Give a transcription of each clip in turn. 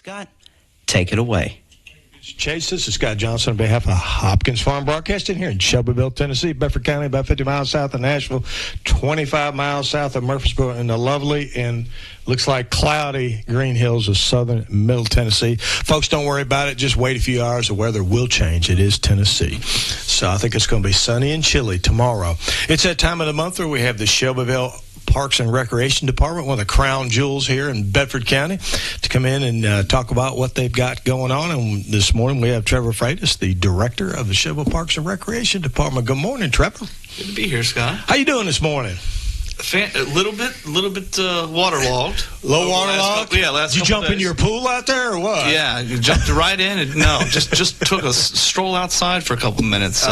Scott, take it away. Chase, this is Scott Johnson on behalf of Hopkins Farm Broadcasting here in Shelbyville, Tennessee, Bedford County, about 50 miles south of Nashville, 25 miles south of Murfreesboro, in the lovely and looks like cloudy green hills of southern middle Tennessee. Folks, don't worry about it. Just wait a few hours. The weather will change. It is Tennessee. So I think it's going to be sunny and chilly tomorrow. It's that time of the month where we have the Shelbyville Parks and Recreation Department, one of the crown jewels here in Bedford County, to come in and talk about what they've got going on. And this morning we have Trevor Freitas, the director of the Shelbyville Parks and Recreation Department. Good morning, Trevor. Good to be here, Scott. How you doing this morning? A little bit waterlogged. Low waterlogged? Last Did you jump days. in your pool out there or what? Yeah, you jumped right in. Just took a stroll outside for a couple minutes.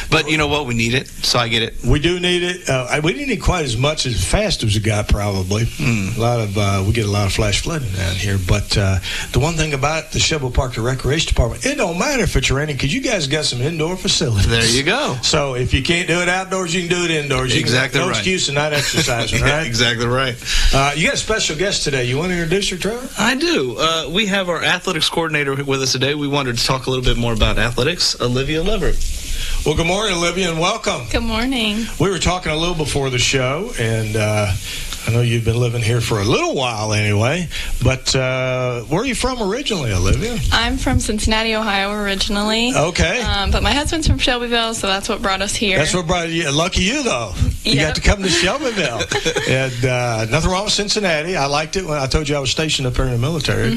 But you know what? We need it, so I get it. We do need it. We didn't need quite as much as fast as we got, probably. We get a lot of flash flooding down here. But the one thing about the Shelbyville Park and Recreation Department, it don't matter if it's raining because you guys got some indoor facilities. There you go. So if you can't do it outdoors, you can do it indoors. Exactly right. No excuse to not exercising, right? Exactly right. You got a special guest today. You want to introduce her, Trevor? I do. We have our athletics coordinator with us today. We wanted to talk a little bit more about athletics, Olivia Leverette. Well, good morning, Olivia, and welcome. Good morning. We were talking a little before the show, and I know you've been living here for a little while anyway, but where are you from originally, Olivia? I'm from Cincinnati, Ohio originally. Okay. But my husband's from Shelbyville, so that's what brought us here. That's what brought you. Lucky you, though. You got to come to Shelbyville. And nothing wrong with Cincinnati. I liked it when I told you I was stationed up here in the military.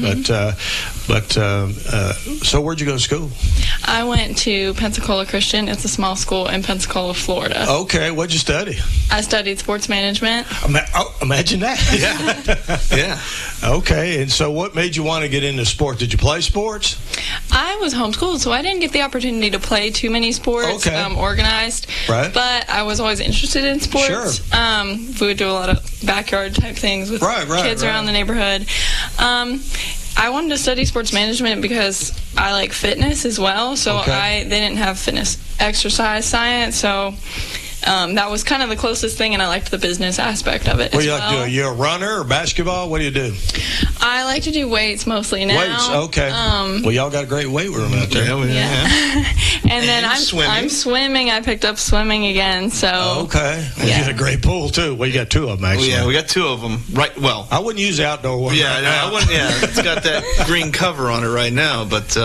So where'd you go to school? I went to Pensacola Christian. It's a small school in Pensacola, Florida. Okay. What'd you study? I studied sports management. Imagine that. Yeah. Okay. And so what made you want to get into sports? Did you play sports? I was homeschooled, so I didn't get the opportunity to play too many sports organized. Right. But I was always interested in sports. Sure. We would do a lot of backyard type things with kids around the neighborhood. I wanted to study sports management because I like fitness as well. So they didn't have fitness exercise science, so that was kind of the closest thing, and I liked the business aspect of it. What do you like to do? Are you a runner or basketball? What do you do? I like to do weights mostly now. Weights, okay. Well, y'all got a great weight room out there. Yeah. And then swimming. I'm swimming. I picked up swimming again. So okay. You got a great pool too. Well, you got two of them actually. Yeah, we got two of them. Right. Well, I wouldn't use the outdoor one. Yeah, right now. I wouldn't. Yeah, it's got that green cover on it right now. But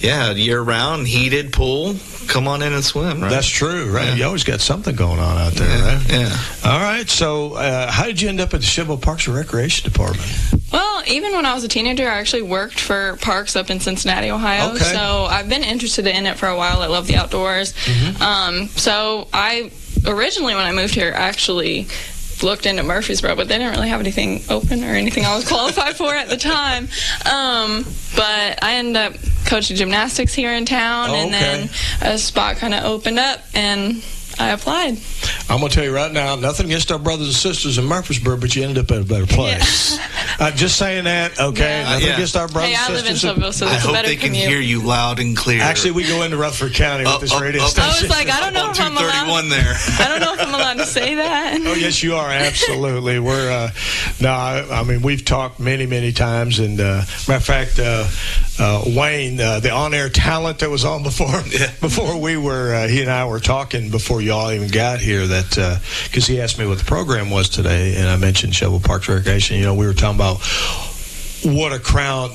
year round, heated pool. Come on in and swim, right? That's true, right? Yeah. You always got something going on out there, right? Yeah. All right. So, how did you end up at the Shelbyville Parks and Recreation Department? Well, even when I was a teenager, I actually worked for parks up in Cincinnati, Ohio. Okay. So I've been interested in it for a while. I love the outdoors. So I originally, when I moved here, actually looked into Murfreesboro, but they didn't really have anything open or anything I was qualified for at the time. But I ended up coaching gymnastics here in town, and then a spot kind of opened up, and I applied. I'm going to tell you right now, nothing against our brothers and sisters in Murfreesboro, but you ended up at a better place. Just saying that, okay? Yeah. Nothing against our brothers and sisters. I live in Shelbyville, so it's a better I hope they commute. can hear you loud and clear. Actually, we go into Rutherford County with this radio station. I was like, I don't know if I'm allowed. There. I don't know if I'm allowed to say that. Oh, yes, you are. Absolutely. We're I mean, we've talked many, many times, and matter of fact, Wayne, the on-air talent that was on before we were, he and I were talking before y'all even got here, that because he asked me what the program was today, and I mentioned Shelbyville Parks Recreation. You know, we were talking about what a crown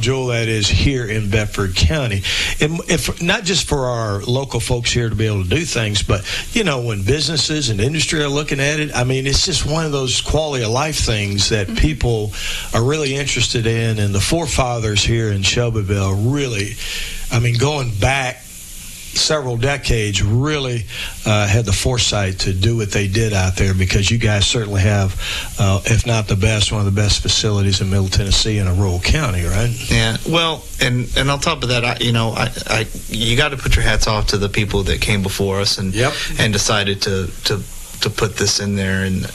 jewel that is here in Bedford County. And if not just for our local folks here to be able to do things, but, you know, when businesses and industry are looking at it, I mean, it's just one of those quality of life things that people are really interested in. And the forefathers here in Shelbyville really, I mean, going back several decades, really had the foresight to do what they did out there, because you guys certainly have, if not the best, one of the best facilities in Middle Tennessee in a rural county, right? Yeah. Well, and on top of that, you got to put your hats off to the people that came before us and decided to to put this in there, and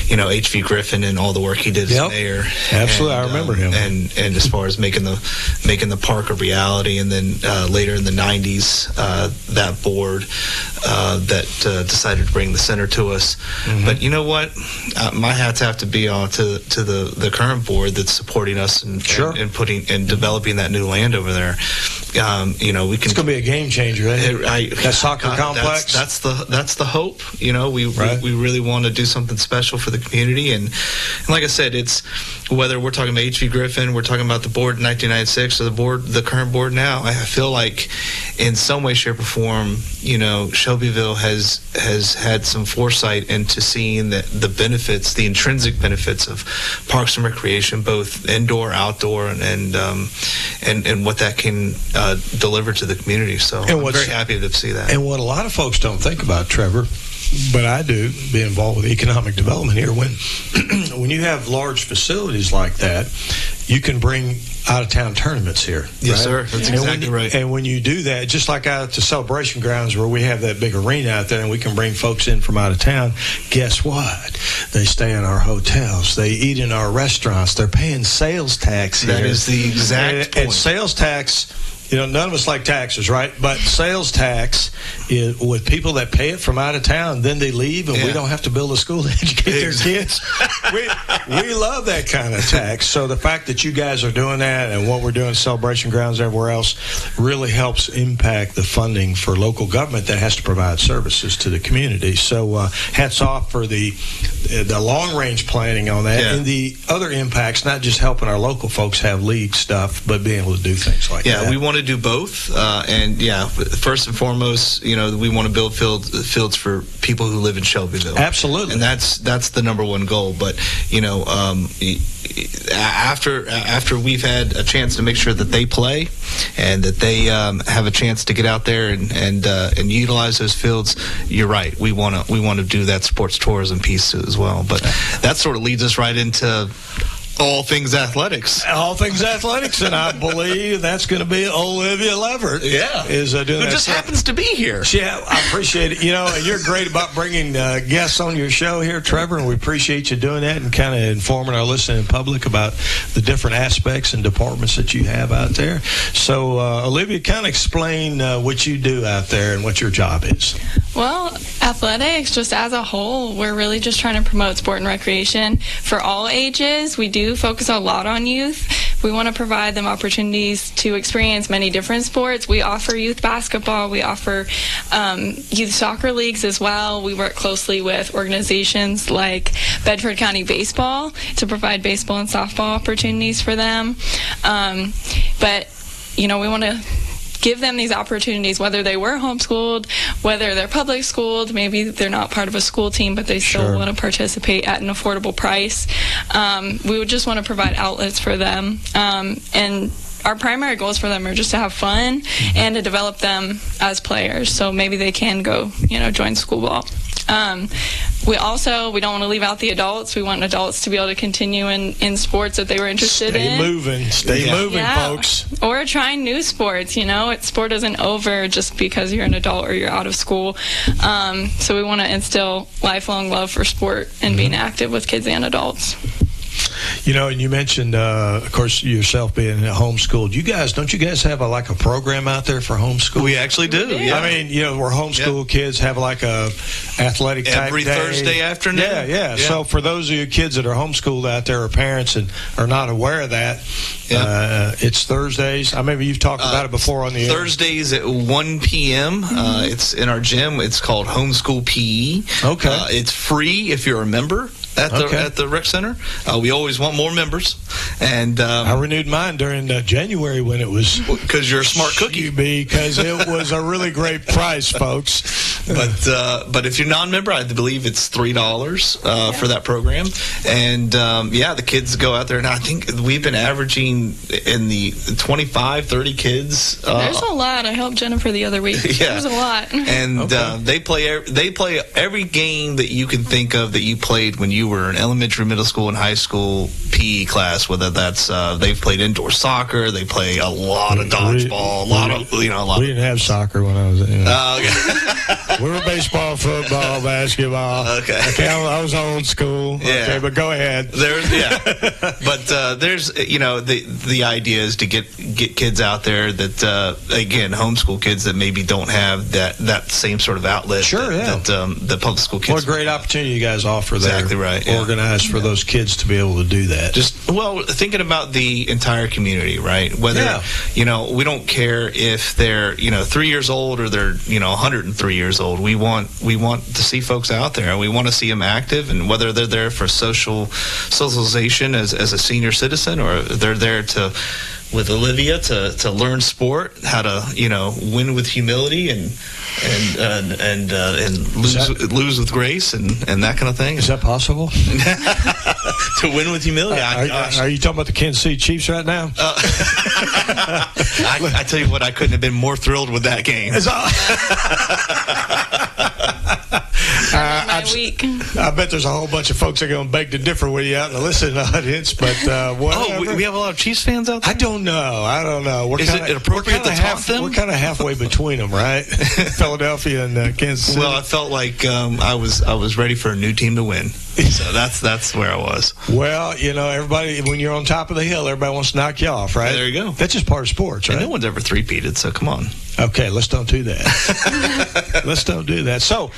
H.V. Griffin and all the work he did as mayor. Absolutely, I remember him. And as far as making the park a reality, and then later in the 90s, that board that decided to bring the center to us. But you know what? My hats have to be on to the current board that's supporting us and putting and developing that new land over there. We can. It's going to be a game changer. That soccer complex. That's the hope. We really want to do something special for the community, and like I said, it's whether we're talking about H.V. Griffin, we're talking about the board in 1996, or the current board now. I feel like, in some way, shape, or form, Shelbyville has had some foresight into seeing the benefits, the intrinsic benefits of parks and recreation, both indoor, outdoor, and what that can deliver to the community. So I'm very happy to see that. And what a lot of folks don't think about, Trevor, but I do, be involved with economic development here, when you have large facilities like that, you can bring out-of-town tournaments here. Yes, sir. That's exactly right. And when you do that, just like out at the Celebration Grounds where we have that big arena out there and we can bring folks in from out of town, guess what? They stay in our hotels. They eat in our restaurants. They're paying sales tax here. That is the exact point. And sales tax... none of us like taxes, right? But sales tax is with people that pay it from out of town, then they leave, and we don't have to build a school to educate their kids. We love that kind of tax. So the fact that you guys are doing that and what we're doing at Celebration Grounds everywhere else really helps impact the funding for local government that has to provide services to the community. So hats off for the long-range planning on that, and the other impacts, not just helping our local folks have league stuff, but being able to do things like that. Yeah, we want to do both, first and foremost, we want to build fields for people who live in Shelbyville. Absolutely, and that's the number one goal. But after we've had a chance to make sure that they play and that they have a chance to get out there and utilize those fields, you're right. We want to do that sports tourism piece as well. But that sort of leads us right into all things athletics. All things athletics, and I believe that's going to be Olivia Leverette. Is doing who that just stuff. Happens to be here. Yeah, I appreciate it. And you're great about bringing guests on your show here, Trevor, and we appreciate you doing that and kind of informing our listening public about the different aspects and departments that you have out there. So, Olivia, kind of explain what you do out there and what your job is. Well, athletics, just as a whole, we're really just trying to promote sport and recreation for all ages. We do focus a lot on youth. We want to provide them opportunities to experience many different sports. We offer youth basketball. We offer youth soccer leagues as well. We work closely with organizations like Bedford County Baseball to provide baseball and softball opportunities for them. But we want to give them these opportunities, whether they were homeschooled, whether they're public schooled, maybe they're not part of a school team, but they still want to participate at an affordable price. We would just want to provide outlets for them. And our primary goals for them are just to have fun and to develop them as players. So maybe they can go, join school ball. We don't want to leave out the adults. We want adults to be able to continue in sports that they were interested in. Stay moving, folks. Or trying new sports. Sport isn't over just because you're an adult or you're out of school. So we want to instill lifelong love for sport and being active with kids and adults. And you mentioned, of course, yourself being homeschooled. Don't you guys have a program out there for homeschool? We actually do. Yeah. I mean, where homeschool kids have like a athletic type every day. Thursday afternoon. Yeah. So for those of you kids that are homeschooled out there or parents and are not aware of that, it's Thursdays. Maybe you've talked about it before on the air. Thursdays at 1 p.m. It's in our gym. It's called Homeschool PE. Okay. It's free if you're a member at the rec center. We always want more members, and I renewed mine during January when it was because you're a smart cookie. Because it was a really great price, folks. But if you're non-member, I believe it's $3 for that program, and the kids go out there, and I think we've been averaging in the 25, 30 kids. There's a lot. I helped Jennifer the other week. There's a lot, and they play every game that you can think of that you played when you were in elementary, middle school, and high school PE class. Whether that's they've played indoor soccer, they play a lot of dodgeball, a lot. We didn't have soccer when I was. We were baseball, football, basketball. Okay. I was old school. Yeah. Okay, but go ahead. But there's the idea is to get kids out there that again, homeschool kids that maybe don't have that same sort of outlet. Sure, that the public school kids. What a great opportunity you guys offer there. Exactly right. Yeah. Organized for those kids to be able to do that. Thinking about the entire community, right? Whether we don't care if they're 3 years old or they're 103 years old. We want to see folks out there, and we want to see them active, and whether they're there for socialization as a senior citizen, or they're there with Olivia to learn sport, how to win with humility and lose with grace and that kind of thing. Is that possible? To win with humility. Are you talking about the Kansas City Chiefs right now? I tell you what, I couldn't have been more thrilled with that game. I bet there's a whole bunch of folks that are going to beg to differ with you out in the listening audience, but we have a lot of Chiefs fans out there? I don't know. Is it appropriate to talk them? We're kind of halfway between them, right? Philadelphia and Kansas City. Well, I felt like I was ready for a new team to win. So that's where I was. Well, everybody, when you're on top of the hill, everybody wants to knock you off, right? There you go. That's just part of sports, right? And no one's ever three-peated, so come on. Okay, let's don't do that. Let's don't do that. So,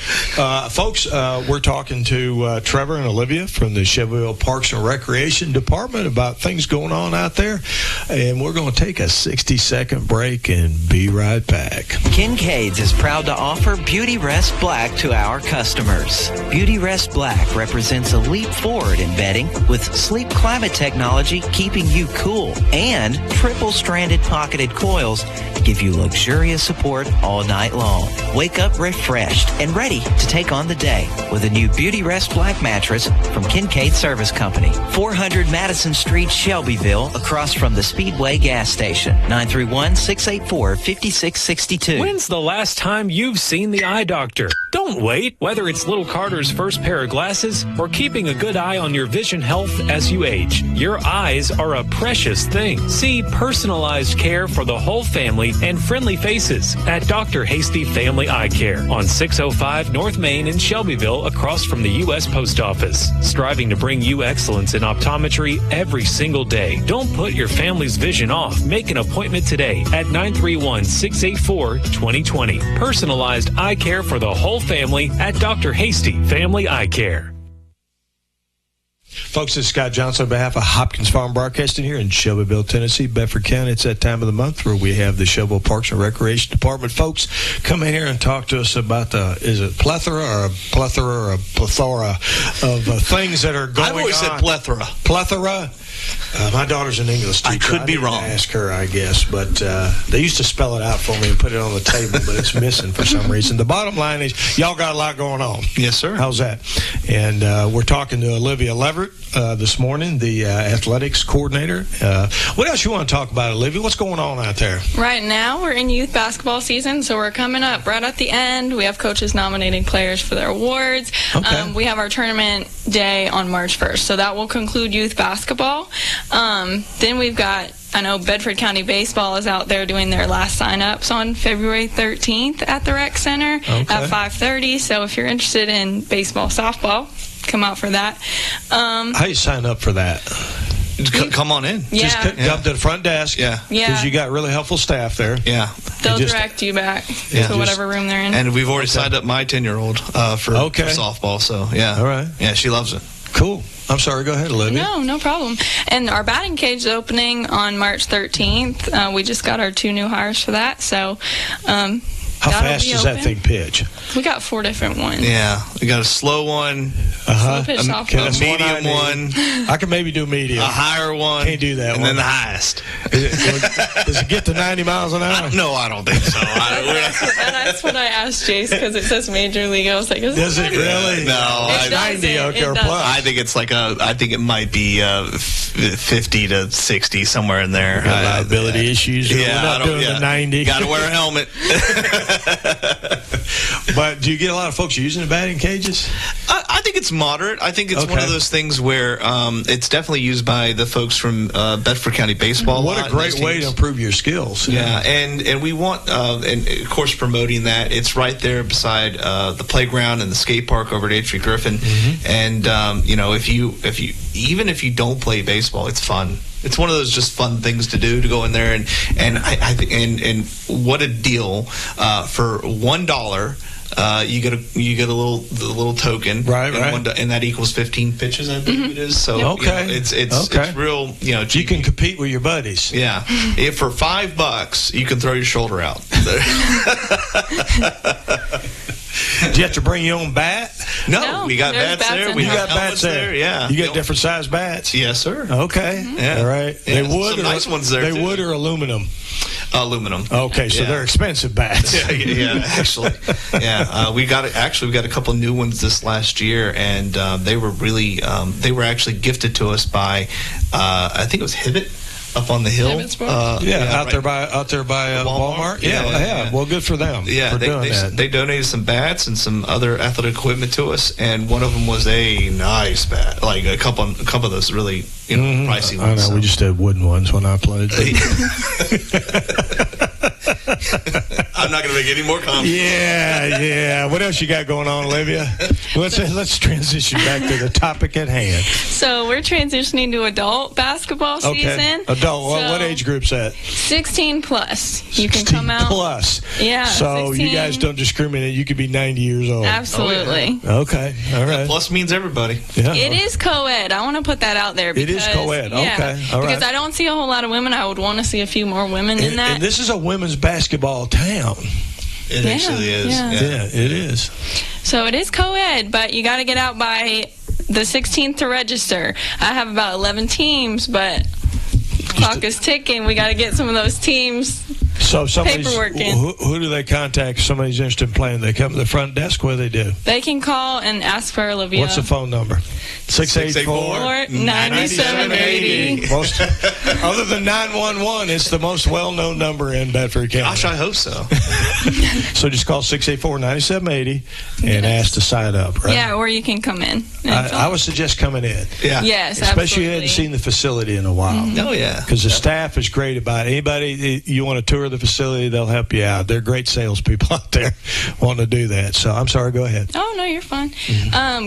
folks, we're talking to Trevor and Olivia from the Shelbyville Parks and Recreation Department about things going on out there. And we're going to take a 60-second break and be right back. Kincaid's is proud to offer Beauty Rest Black to our customers. Beauty Rest Black represents a leap forward in bedding with sleep climate technology keeping you cool, and triple-stranded pocketed coils give you luxurious support all night long. Wake up refreshed and ready to take on the day with a new Beauty Rest Black mattress from Kincaid Service Company. 400 Madison Street, Shelbyville, across from the Speedway gas station. 931-684-5662. When's the last time you've seen the eye doctor? Don't wait. Whether it's little Carter's first pair of glasses or keeping a good eye on your vision health as you age, your eyes are a precious thing. See personalized care for the whole family and friendly faces at Dr. Hasty Family Eye Care on 605 North Main in Shelbyville, across from the U.S. Post Office. Striving to bring you excellence in optometry every single day. Don't put your family's vision off. Make an appointment today at 931-684-2020. Personalized eye care for the whole family at Dr. Hasty Family Eye Care. Folks, this is Scott Johnson on behalf of Hopkins Farm Broadcasting here in Shelbyville, Tennessee, Bedford County. It's that time of the month where we have the Shelbyville Parks and Recreation Department folks come in here and talk to us about is it plethora of things that are going on? I've always said plethora. Plethora? My daughter's an English teacher. I could be wrong. Ask her, I guess, but they used to spell it out for me and put it on the table, but it's missing for some reason. The bottom line is, y'all got a lot going on. Yes, sir. How's that? And we're talking to Olivia Leverette this morning, the athletics coordinator. What else you want to talk about, Olivia? What's going on out there? Right now, we're in youth basketball season, so we're coming up right at the end. We have coaches nominating players for their awards. Okay. We have our tournament day on March 1st, so that will conclude youth basketball. Then we've got, I know Bedford County Baseball is out there doing their last sign-ups on February 13th at the Rec Center at 5:30. So if you're interested in baseball, softball, come out for that. How do you sign up for that? Come on in. Yeah. Just come to the front desk. Yeah. Because you got really helpful staff there. Yeah. They'll direct you back to whatever room they're in. And we've already signed up my 10-year-old for softball. So, yeah. All right. Yeah, she loves it. Cool. I'm sorry. Go ahead, Olivia. No problem. And our batting cage is opening on March 13th. We just got our 2 new hires for that. So, how fast does that thing pitch? We got 4 different ones. Yeah. We got a slow one, Slow pitch softball. a medium one, I can maybe do medium. a higher one. Can't do that and one. then the highest. Does it get to 90 miles an hour? No, I don't think so. And that's what I asked Jace, because it says Major League. I was like, Does it really? No. It 90, okay, or doesn't. plus. I think it's I think it might be 50 to 60, somewhere in there. Liability issues. Yeah, We're not doing the 90. Got to wear a helmet. But do you get a lot of folks using the batting cages? I I think it's moderate. I think it's one of those things where it's definitely used by the folks from Bedford County baseball. What a great way to improve your skills. Yeah, and we want, and of course, promoting that. It's right there beside the playground and the skate park over at H.V. Griffin. And if you don't play baseball, it's fun. It's one of those just fun things to do, to go in there and I think and what a deal for $1. You get a little token, right? And that equals 15 pitches, I believe it is. So it's real. You can compete with your buddies. Yeah, if for $5 you can throw your shoulder out. Do you have to bring your own bat? No, we got bats there. We got bats there. Yeah, you got different size bats. Yes, sir. Okay, all right. Yeah. They wood, some nice ones there. They wood or aluminum. Aluminum. Okay, so they're expensive bats. Yeah, actually. Yeah, we got a couple new ones this last year, and they were really actually gifted to us by I think it was Hibbett up on the hill. Out there by Walmart. Yeah. Well, good for them. Yeah, they donated some bats and some other athletic equipment to us, and one of them was a nice bat, like a couple of those really pricey ones. I know. So. We just had wooden ones when I played. I'm not going to make any more comments. Yeah. What else you got going on, Olivia? Let's transition back to the topic at hand. So we're transitioning to adult basketball season. Adult. What age group's that? 16 plus. You can come out. 16 plus. Yeah. So 16. you guys don't discriminate. You could be 90 years old. Absolutely. Oh, yeah. Okay. All right. Plus means everybody. Yeah. It is co-ed. I want to put that out there. Because, it is co-ed. Okay. All right. Because I don't see a whole lot of women. I would want to see a few more women in that. And this is a women's basketball town. It actually is. Yeah, it is. So it is co-ed, but you got to get out by the 16th to register. I have about 11 teams, but clock is ticking. We got to get some of those teams. So paperwork in. Who do they contact if somebody's interested in playing? They come to the front desk. What do they do? They can call and ask for Olivia. What's the phone number? 684-9780. Other than 911, it's the most well-known number in Bedford County. Gosh, I hope so. So just call 684-9780 and ask to sign up, right? Yeah, or you can come in. I would suggest coming in. Yeah. Yes, especially absolutely. you hadn't seen the facility in a while. Oh, yeah. Because the staff is great about it. Anybody, you want to tour the facility, they'll help you out. They're great salespeople out there wanting to do that. So I'm sorry, go ahead. Oh, no, you're fine.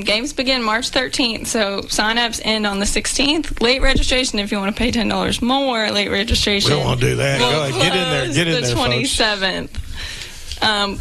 Games begin March 13th, so sign-ups end on the 16th. Late registration, if you want to pay $10 more, late registration. We don't want to do that. Go ahead, get in there. Get in there, the 27th.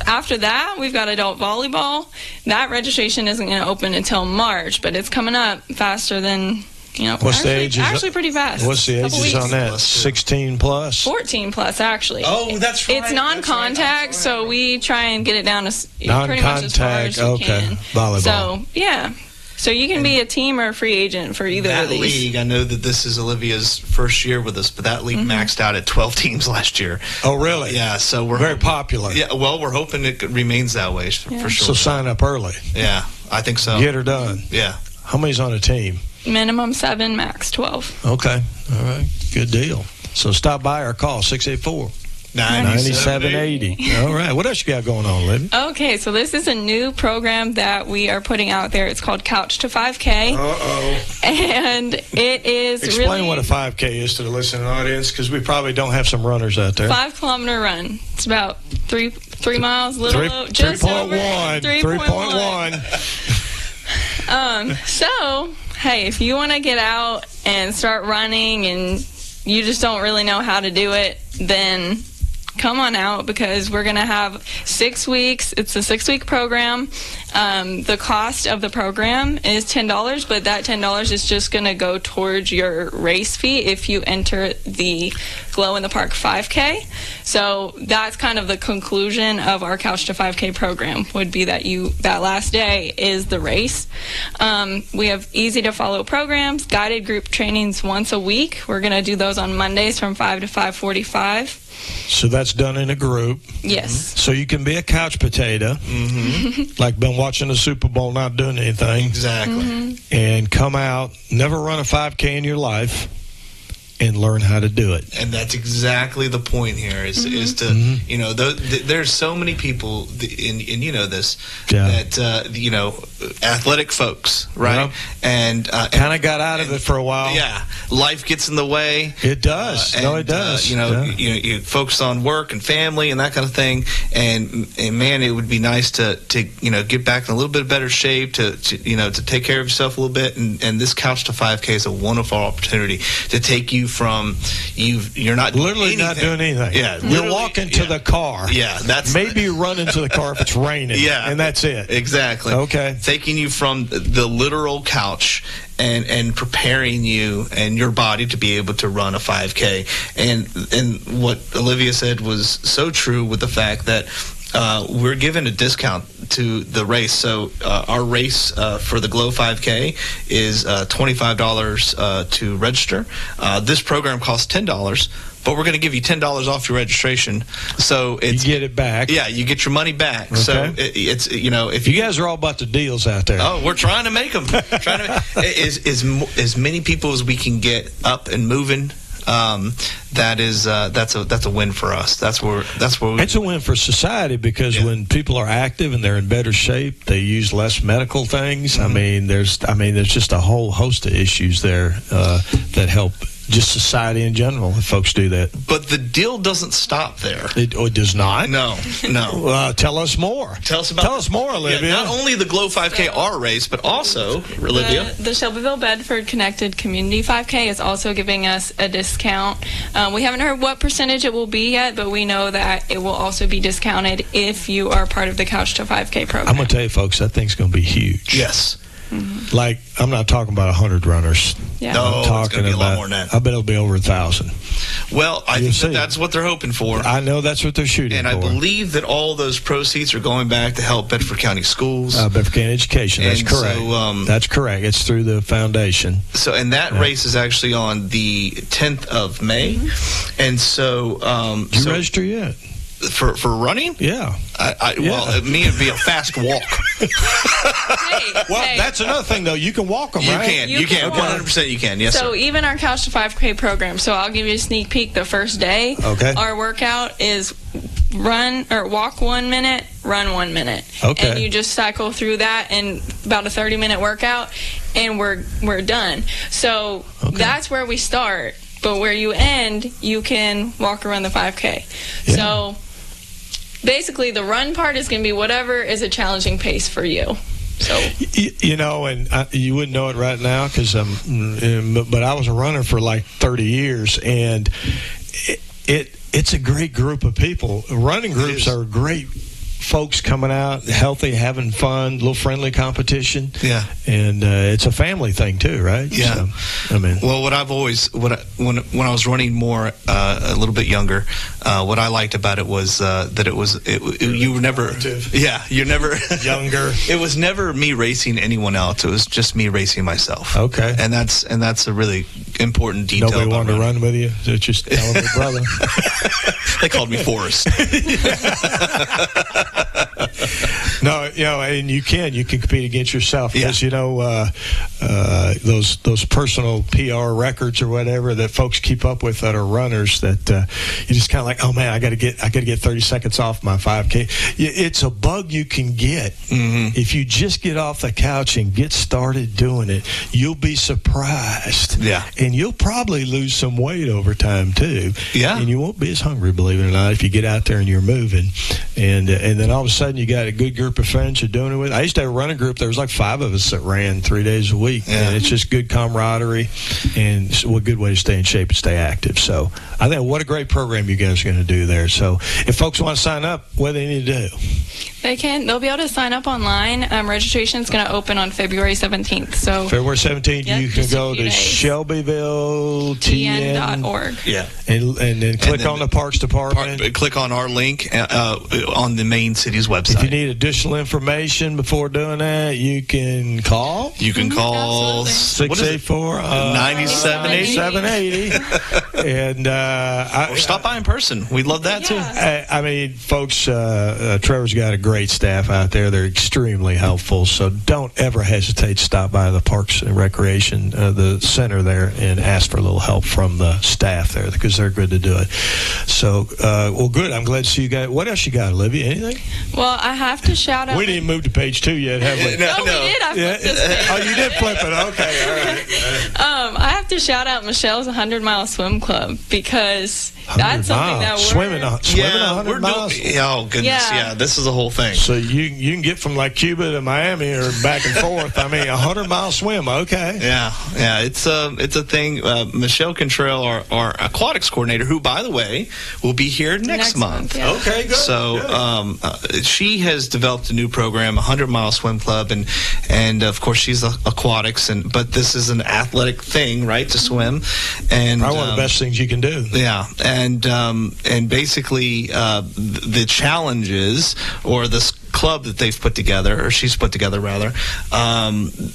After that, we've got adult volleyball. That registration isn't going to open until March, but it's coming up faster than... What's the age? Actually, pretty fast. What's the ages on that? 16 plus? 14 plus, actually. Oh, that's right. It's non-contact, so we try and get it down to pretty much as far as we can. Volleyball. So, yeah. So you can be a team or a free agent for either of these. That league, I know that this is Olivia's first year with us, but that league maxed out at 12 teams last year. Oh, really? Yeah, so we're very popular. Yeah, well, we're hoping it remains that way for sure. So sign up early. Yeah, I think so. Get her done. Yeah. How many's on a team? Minimum 7, max 12. Okay. All right. Good deal. So stop by or call 684-9780. All right. What else you got going on, Libby? Okay, so this is a new program that we are putting out there. It's called Couch to 5K. Uh-oh. And it is Explain what a 5K is to the listening audience, because we probably don't have some runners out there. 5-kilometer run. It's about 3 miles, just over 3.1. So, hey, if you want to get out and start running and you just don't really know how to do it, then come on out, because we're going to have 6 weeks. It's a 6-week program. The cost of the program is $10, but that $10 is just going to go towards your race fee if you enter the Glow in the Park 5K. So that's kind of the conclusion of our Couch to 5K program, would be that that last day is the race. We have easy to follow programs, guided group trainings once a week. We're going to do those on Mondays from 5 to 5:45. So that's done in a group. Yes. So you can be a couch potato, like been watching the Super Bowl, not doing anything. Exactly. And come out, never run a 5K in your life, and learn how to do it. And that's exactly the point here is to, you know, there's so many people, and you know this, that, you know, athletic folks, right? Yep. And kind of got out of it for a while. Yeah. Life gets in the way. It does. It does. You know, you focus on work and family and that kind of thing. And man, it would be nice to you know, get back in a little bit better shape, to you know, to take care of yourself a little bit. And this Couch to 5K is a wonderful opportunity to take you from you're not literally not doing anything. Yeah, you're walking to the car. Yeah, that's maybe you run into the car if it's raining. Yeah, and that's it. Exactly. Okay, taking you from the literal couch and preparing you and your body to be able to run a 5K. And what Olivia said was so true with the fact that we're given a discount to the race. So our race for the Glow 5K is $25 to register. This program costs $10. But we're going to give you $10 off your registration, so it's, you get it back. Yeah, you get your money back. Okay. So it's, you know, if you guys are all about the deals out there. Oh, we're trying to make them. As many people as we can get up and moving. That's a win for us. That's where it's a win for society, because when people are active and they're in better shape, they use less medical things. I mean, there's just a whole host of issues there that help just society in general if folks do that. But the deal doesn't stop there. It does not? No. Tell us more. Tell us more, Olivia. Yeah, not only the Glow 5K R race, but also, Olivia. The Shelbyville Bedford Connected Community 5K is also giving us a discount. We haven't heard what percentage it will be yet, but we know that it will also be discounted if you are part of the Couch to 5K program. I'm going to tell you, folks, that thing's going to be huge. Yes. Mm-hmm. Like, I'm not talking about 100 runners. Yeah. No, I'm talking it's going to be a lot more than that. I bet it'll be over 1,000. Well, I think that's what they're hoping for. I know that's what they're shooting for. And I believe that all those proceeds are going back to help Bedford County schools. Bedford County Education, that's correct. So, that's correct. It's through the foundation. So, and that race is actually on the 10th of May. Mm-hmm. And so... Did you register yet? For running? Yeah. Well, me, it'd be a fast walk. That's another thing, though. You can walk them, right? You can. 100% you can. Yes, so sir. Even our Couch to 5K program, so I'll give you a sneak peek. The first day, our workout is walk 1 minute, run 1 minute. Okay. And you just cycle through that in about a 30-minute workout, and we're done. So that's where we start. But where you end, you can walk around the 5K. Yeah. So basically, the run part is going to be whatever is a challenging pace for you. So you know, and you wouldn't know it right now but I was a runner for like 30 years, and it's a great group of people. Running groups are great. Folks coming out healthy, having fun, little friendly competition. Yeah, and it's a family thing too, right? Yeah. So, I mean, well, when I was running more, a little bit younger, what I liked about it was that you were never, you're never younger. It was never me racing anyone else. It was just me racing myself. Okay, and that's a really important detail. Nobody wanted to run with you. So just tell them, brother. They called me Forrest. No, you know, and you can compete against yourself, because you know those personal PR records or whatever that folks keep up with that are runners, that you just kind of like, oh man, I got to get 30 seconds off my 5K. It's a bug you can get if you just get off the couch and get started doing it. You'll be surprised. Yeah, and you'll probably lose some weight over time too. Yeah, and you won't be as hungry, believe it or not, if you get out there and you're moving. And then all of a sudden you got a good group of friends you're doing it with. I used to have a running group. There was like 5 of us that ran 3 days a week. Yeah. And it's just good camaraderie, and it's a good way to stay in shape and stay active. So I think what a great program you guys are going to do there. So if folks want to sign up, what do they need to do? They'll be able to sign up online. Registration is going to open on February 17th. So February 17th, you can go to ShelbyvilleTN.org. Yeah, and then click on the Parks Department. Click on our link on the main city's website. If you need additional information before doing that, you can call. You can call 684-9780. And or stop by in person. We'd love that too. I mean, folks, Trevor's got a great staff out there. They're extremely helpful. So don't ever hesitate to stop by the Parks and Recreation, the center there, and ask for a little help from the staff there because they're good to do it. So, well, good. I'm glad to see you guys. What else you got, Olivia? Anything? Well, I have to shout out. We didn't move to page 2 yet, have we? No, we did. I flipped this page. Oh, you did flip it. Okay, all right. I have to shout out Michelle's 100-mile swim club because that's something that we're swimming 100 miles. Oh goodness, yeah, this is a whole thing. So you can get from like Cuba to Miami or back and forth. I mean, 100-mile swim. Okay. Yeah, it's a thing. Michelle Cantrell, our aquatics coordinator, who by the way will be here next month. Yeah. Okay, good. So she has developed a new program, 100-mile swim club, and of course she's aquatics, but this is an athletic thing, right, to swim, and probably one of the best things you can do. Yeah, and basically the challenges or this club that they've put together, or she's put together rather,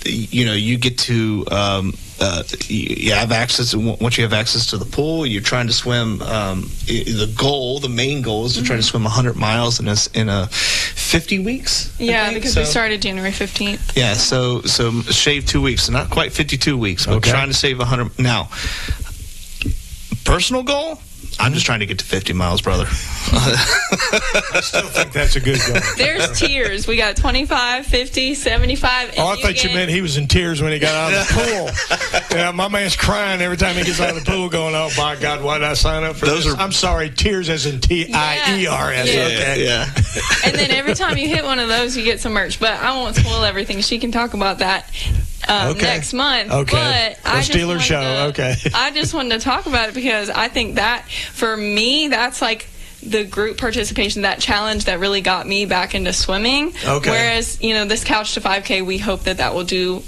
you get to you have access. Once you have access to the pool, you're trying to swim. The main goal is to try to swim 100 miles in a 50 weeks. Yeah, because we started January 15th. Yeah, so shave 2 weeks, so not quite 52 weeks, but trying to save 100. Now, personal goal, I'm just trying to get to 50 miles, brother. I still think that's a good goal. There's tiers. We got 25, 50, 75. Oh, I thought you meant he was in tears when he got out of the pool. Yeah, my man's crying every time he gets out of the pool going, oh, my God, why did I sign up for this? I'm sorry, tears as in Tiers. Yeah. Okay. Yeah. And then every time you hit one of those, you get some merch. But I won't spoil everything. She can talk about that next month. Okay. But I Steelers show. Okay. I just wanted to talk about it because I think that, for me, that's like the group participation, that challenge that really got me back into swimming. Okay. Whereas, this Couch to 5K, we hope that will do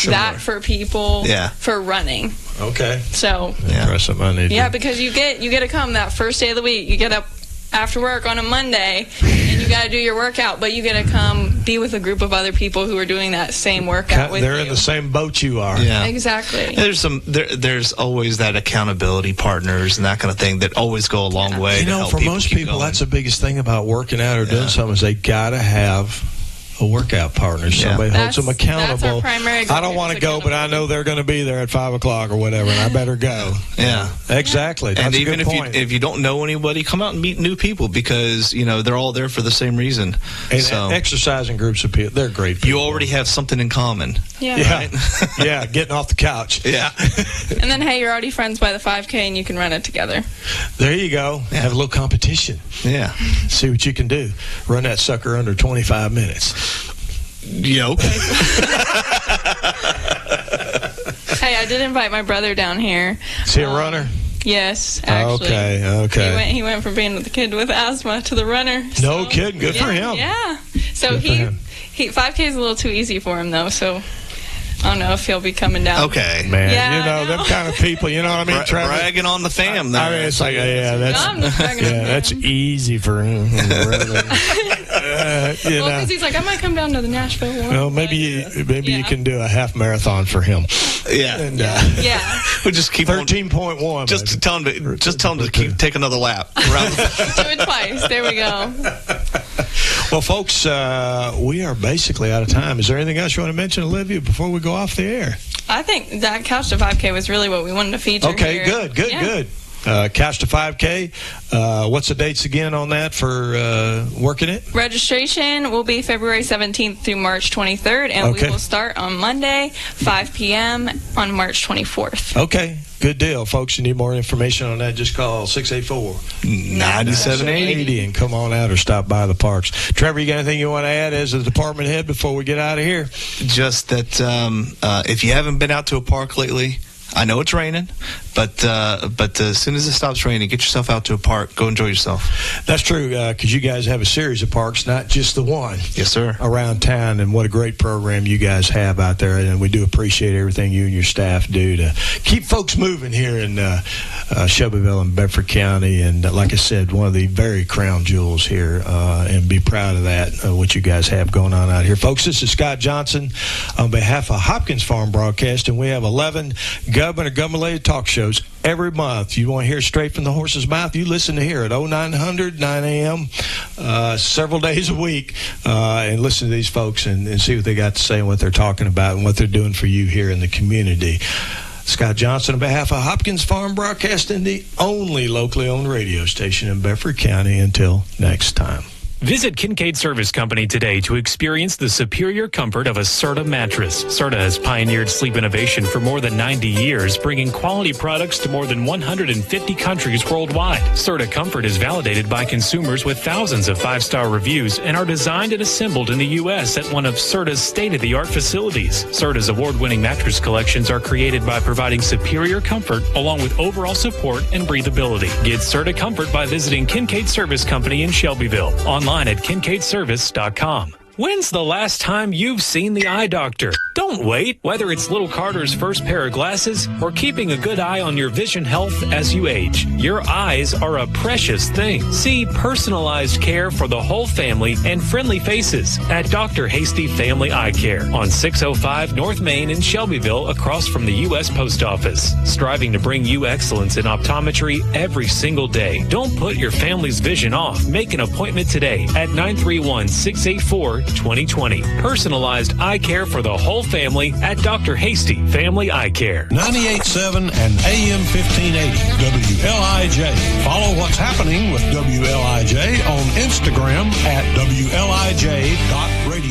that for people for running. Okay. So, because you get to come that first day of the week. You get up after work on a Monday and you got to do your workout, but you got to come be with a group of other people who are doing that same workout with you. They're in the same boat you are. Yeah, exactly. There's always that accountability partners and that kind of thing that always go a long way. For most people, that's the biggest thing about working out or doing something is they got to have a workout partner. Somebody holds them accountable. That's our primary goal. I don't want to go, but I know they're going to be there at 5 o'clock or whatever, and I better go. Yeah, exactly. That's and a even good point. if you don't know anybody, come out and meet new people because they're all there for the same reason. And exercising groups of people, they're great people. You already have something in common. Yeah. Right? Yeah, getting off the couch. Yeah. And then, hey, you're already friends by the 5K, and you can run it together. There you go. Yeah. Have a little competition. Yeah. See what you can do. Run that sucker under 25 minutes. Yeah, okay. Hey, I did invite my brother down here. Is he a runner? Yes, actually. Okay. He went from being the kid with asthma to the runner. No kidding. Good for him. Yeah. So he 5K is a little too easy for him though. So I don't know if he'll be coming down. Okay, man. Yeah, them kind of people. You know what I mean? Bragging on the fam. There. I mean, it's like, that's easy for him. Because he's like, I might come down to the Nashville one. Well, maybe you can do a half marathon for him. Yeah. And, we'll just keep 13.1. Just tell him to take another lap. Do it twice. There we go. Well, folks, we are basically out of time. Is there anything else you want to mention, Olivia, before we go off the air? I think that Couch to 5K was really what we wanted to feature. Okay, here. good. Couch to 5K. What's the dates again on that for working it? Registration will be February 17th through March 23rd, and we will start on Monday, 5 p.m. on March 24th. Okay, good deal. Folks, you need more information on that, just call 684-9780 and come on out or stop by the parks. Trevor, you got anything you want to add as a department head before we get out of here? Just that if you haven't been out to a park lately, I know it's raining, but as soon as it stops raining, get yourself out to a park. Go enjoy yourself. That's true, because you guys have a series of parks, not just the one. Yes, sir. Around town, and what a great program you guys have out there, and we do appreciate everything you and your staff do to keep folks moving here in Shelbyville and Bedford County, and like I said, one of the very crown jewels here, and be proud of that, what you guys have going on out here. Folks, this is Scott Johnson on behalf of Hopkins Farm Broadcasting. We have 11 Governor Gummerlady Talk Show shows every month. You want to hear straight from the horse's mouth, you listen to here at 0900, 9 a.m., several days a week, and listen to these folks and see what they got to say and what they're talking about and what they're doing for you here in the community. Scott Johnson on behalf of Hopkins Farm Broadcasting, the only locally owned radio station in Bedford County. Until next time. Visit Kincaid Service Company today to experience the superior comfort of a Serta mattress. Serta has pioneered sleep innovation for more than 90 years, bringing quality products to more than 150 countries worldwide. Serta Comfort is validated by consumers with thousands of 5-star reviews and are designed and assembled in the U.S. at one of Serta's state-of-the-art facilities. Serta's award-winning mattress collections are created by providing superior comfort along with overall support and breathability. Get Serta Comfort by visiting Kincaid Service Company in Shelbyville. Online at kincaidservice.com. When's the last time you've seen the eye doctor? Don't wait. Whether it's little Carter's first pair of glasses or keeping a good eye on your vision health as you age, your eyes are a precious thing. See personalized care for the whole family and friendly faces at Dr. Hasty Family Eye Care on 605 North Main in Shelbyville, across from the U.S. Post Office. Striving to bring you excellence in optometry every single day. Don't put your family's vision off. Make an appointment today at 931-684-2020. Personalized eye care for the whole family at Dr. Hasty Family Eye Care. 98.7 and AM 1580 WLIJ. Follow what's happening with WLIJ on Instagram at WLIJ.radio.